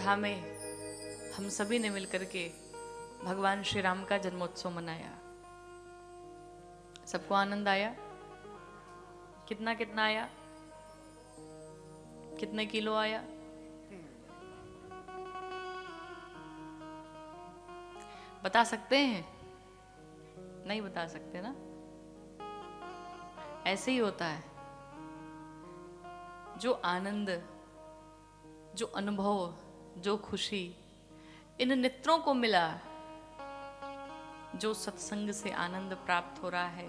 कथा में हम सभी ने मिलकर के भगवान श्री राम का जन्मोत्सव मनाया। सबको आनंद आया? कितना कितना आया? कितने किलो आया? बता सकते हैं? नहीं बता सकते ना? ऐसे ही होता है। जो आनंद, जो अनुभव, जो खुशी इन नेत्रों को मिला, जो सत्संग से आनंद प्राप्त हो रहा है,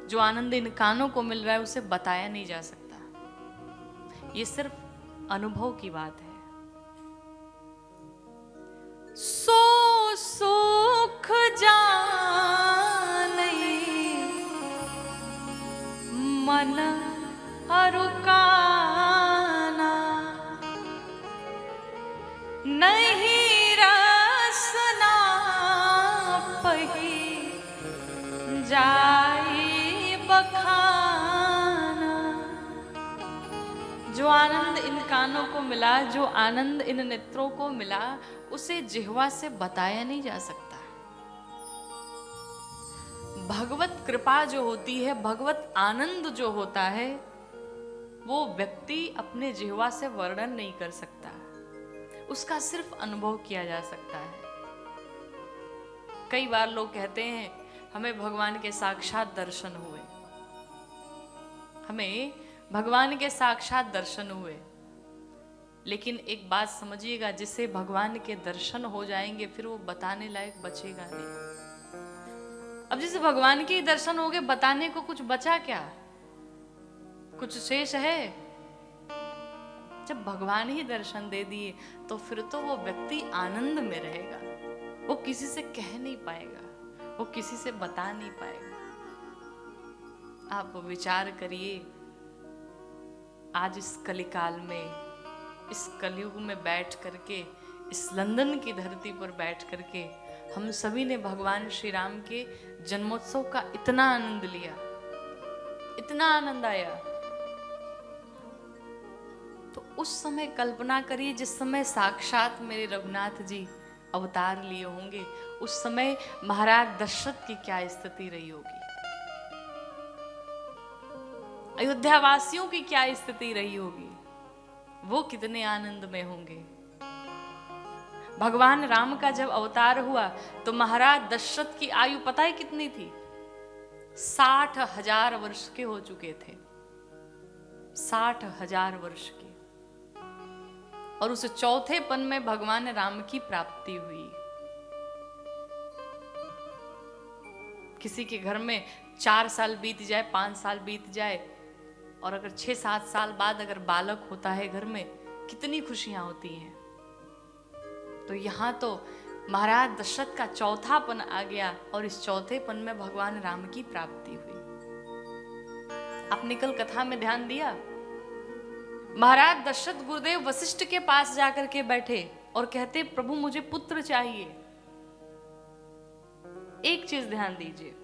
जो आनंद इन कानों को मिल रहा है, उसे बताया नहीं जा सकता। ये सिर्फ अनुभव की बात है। सो सुख जान मन अरुकाना, नहीं रसना पही जाई बखाना। जो आनंद इन कानों को मिला, जो आनंद इन नेत्रों को मिला, उसे जिह्वा से बताया नहीं जा सकता। भगवत कृपा जो होती है, भगवत आनंद जो होता है, वो व्यक्ति अपने जिह्वा से वर्णन नहीं कर सकता। उसका सिर्फ अनुभव किया जा सकता है। कई बार लोग कहते हैं हमें भगवान के साक्षात दर्शन हुए, हमें भगवान के साक्षात दर्शन हुए। लेकिन एक बात समझिएगा, जिसे भगवान के दर्शन हो जाएंगे फिर वो बताने लायक बचेगा नहीं। अब जैसे भगवान के दर्शन हो गए, बताने को कुछ बचा क्या? कुछ शेष है? जब भगवान ही दर्शन दे दिए तो फिर तो वो व्यक्ति आनंद में रहेगा। वो किसी से कह नहीं पाएगा, वो किसी से बता नहीं पाएगा। आप विचार करिए, आज इस कलिकाल में, इस कलयुग में बैठ करके, इस लंदन की धरती पर बैठ करके हम सभी ने भगवान श्री राम के जन्मोत्सव का इतना आनंद लिया, इतना आनंद आया। तो उस समय कल्पना करिए, जिस समय साक्षात मेरे रघुनाथ जी अवतार लिए होंगे, उस समय महाराज दशरथ की क्या स्थिति रही होगी, अयोध्या वासियों की क्या स्थिति रही होगी, वो कितने आनंद में होंगे। भगवान राम का जब अवतार हुआ तो महाराज दशरथ की आयु पता है कितनी थी? 60,000 वर्ष के हो चुके थे, 60,000 वर्ष के। और उस चौथेपन में भगवान राम की प्राप्ति हुई। किसी के घर में 4 साल बीत जाए, 5 साल बीत जाए, और अगर 6-7 साल बाद अगर बालक होता है घर में, कितनी खुशियां होती हैं। तो यहां तो महाराज दशरथ का चौथापन आ गया और इस चौथेपन में भगवान राम की प्राप्ति हुई। आपने कल कथा में ध्यान दिया, महाराज दशरथ गुरुदेव वशिष्ठ के पास जाकर के बैठे और कहते, प्रभु मुझे पुत्र चाहिए। एक चीज ध्यान दीजिए,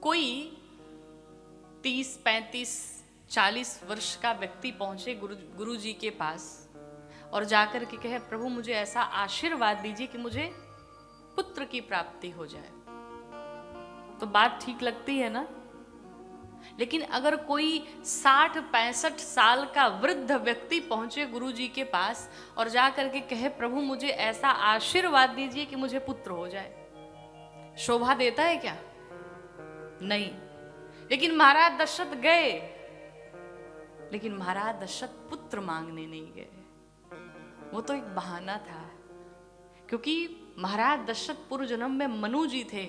कोई 30, 35, 40 वर्ष का व्यक्ति पहुंचे गुरु जी के पास और जाकर के कहे, प्रभु मुझे ऐसा आशीर्वाद दीजिए कि मुझे पुत्र की प्राप्ति हो जाए, तो बात ठीक लगती है ना? लेकिन अगर कोई 60-65 साल का वृद्ध व्यक्ति पहुंचे गुरु जी के पास और जाकर के कहे, प्रभु मुझे ऐसा आशीर्वाद दीजिए कि मुझे पुत्र हो जाए, शोभा देता है क्या? नहीं। लेकिन महाराज दशरथ गए, लेकिन महाराज दशरथ पुत्र मांगने नहीं गए। वो तो एक बहाना था, क्योंकि महाराज दशरथ पूर्व जन्म में मनु जी थे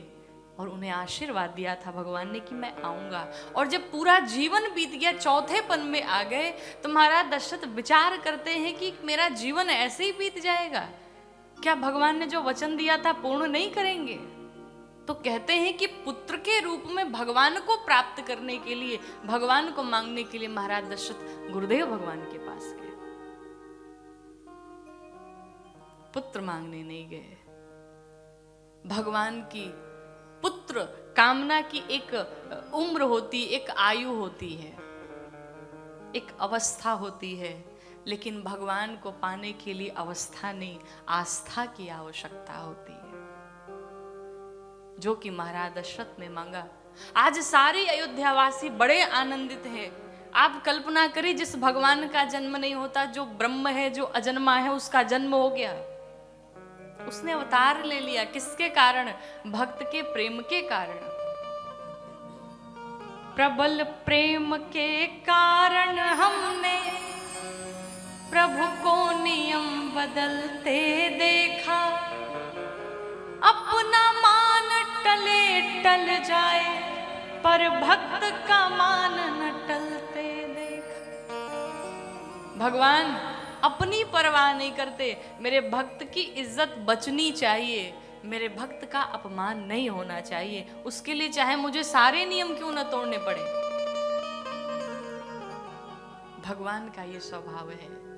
और उन्हें आशीर्वाद दिया था भगवान ने कि मैं आऊंगा। और जब पूरा जीवन बीत गया, चौथेपन में आ गए, तो महाराज दशरथ विचार करते हैं कि मेरा जीवन ऐसे ही बीत जाएगा क्या? भगवान ने जो वचन दिया था पूर्ण नहीं करेंगे? तो कहते हैं कि पुत्र के रूप में भगवान को प्राप्त करने के लिए, भगवान को मांगने के लिए महाराज दशरथ गुरुदेव भगवान के पास गए, पुत्र मांगने नहीं गए। भगवान की पुत्र कामना की एक उम्र होती, एक आयु होती है, एक अवस्था होती है। लेकिन भगवान को पाने के लिए अवस्था नहीं, आस्था की आवश्यकता होती है, जो कि महाराज दशरथ ने मांगा। आज सारे अयोध्यावासी बड़े आनंदित हैं। आप कल्पना करिए, जिस भगवान का जन्म नहीं होता, जो ब्रह्म है, जो अजन्मा है, उसका जन्म हो गया। उसने अवतार ले लिया। किसके कारण? भक्त के प्रेम के कारण। प्रबल प्रेम के कारण हमने प्रभु को नियम बदलते देखा, अपना मान टले टल जाए, पर भक्त का मान न टलते देखा। भगवान अपनी परवाह नहीं करते, मेरे भक्त की इज्जत बचनी चाहिए, मेरे भक्त का अपमान नहीं होना चाहिए, उसके लिए चाहे मुझे सारे नियम क्यों न तोड़ने पड़े। भगवान का ये स्वभाव है।